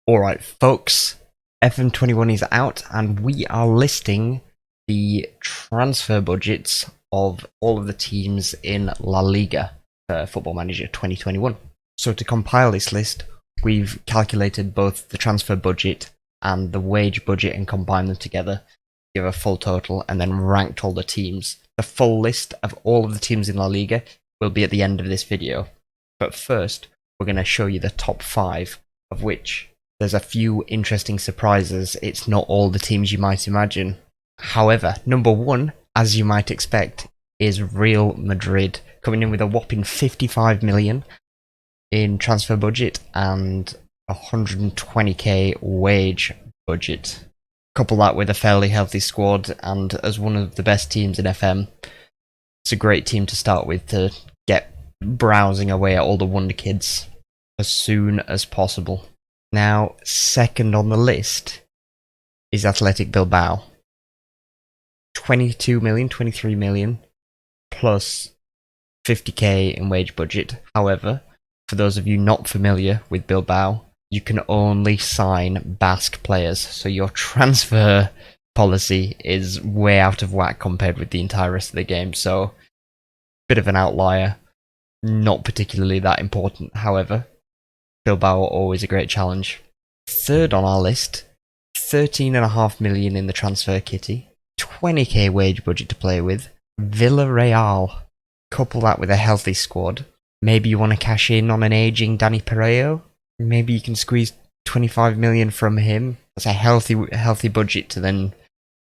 Alright folks, FM21 is out and we are listing the transfer budgets of all of the teams in La Liga for Football Manager 2021. So to compile this list, we've calculated both the transfer budget and the wage budget and combined them together, give a full total, and then ranked all the teams. The full list of all of the teams in La Liga will be at the end of this video. But first, we're going to show you the top 5, of which there's a few interesting surprises. It's not all the teams you might imagine. However, number 1, as you might expect, is Real Madrid, coming in with a whopping 55 million in transfer budget and 120k wage budget. Couple that with a fairly healthy squad, and as one of the best teams in FM, it's a great team to start with to get browsing away at all the wonder kids as soon as possible. Now, second on the list is Athletic Bilbao. 22 million, 23 million, plus 50k in wage budget. However, for those of you not familiar with Bilbao, you can only sign Basque players, so your transfer policy is way out of whack compared with the entire rest of the game, so bit of an outlier, not particularly that important. However, Bilbao are always a great challenge. Third on our list, 13.5 million in the transfer kitty, 20k wage budget to play with, Villarreal. Couple that with a healthy squad. Maybe you want to cash in on an aging Dani Parejo. Maybe you can squeeze 25 million from him. That's a healthy budget to then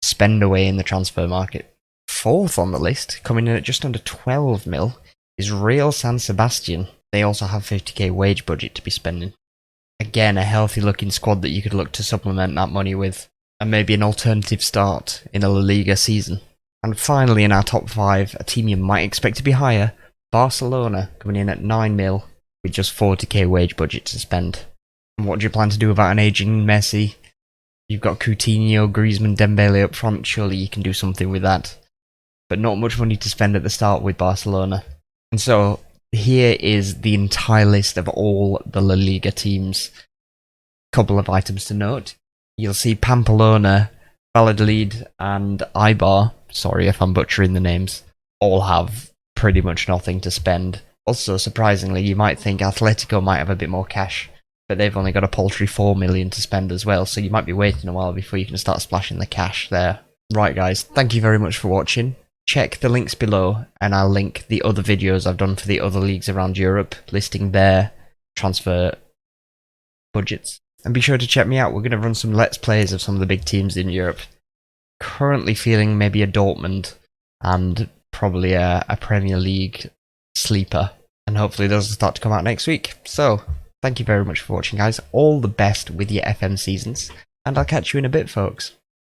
spend away in the transfer market. Fourth on the list, coming in at just under 12 mil, is Real San Sebastian. They also have 50k wage budget to be spending. Again, a healthy looking squad that you could look to supplement that money with, and maybe an alternative start in a La Liga season. And finally, in our top 5, a team you might expect to be higher, Barcelona, coming in at 9 mil with just 40k wage budget to spend. And what do you plan to do about an aging Messi? You've got Coutinho, Griezmann, Dembele up front, surely you can do something with that. But not much money to spend at the start with Barcelona. And so, here is the entire list of all the La Liga teams. Couple of items to note. You'll see Pamplona, Valladolid, and Eibar, sorry if I'm butchering the names, all have pretty much nothing to spend. Also, surprisingly, you might think Atletico might have a bit more cash, but they've only got a paltry 4 million to spend as well, so you might be waiting a while before you can start splashing the cash there. Right guys, thank you very much for watching. Check the links below, and I'll link the other videos I've done for the other leagues around Europe, listing their transfer budgets. And be sure to check me out, we're going to run some Let's Plays of some of the big teams in Europe. Currently feeling maybe a Dortmund, and probably a Premier League sleeper. And hopefully those will start to come out next week. So, thank you very much for watching guys, all the best with your FM seasons, and I'll catch you in a bit folks.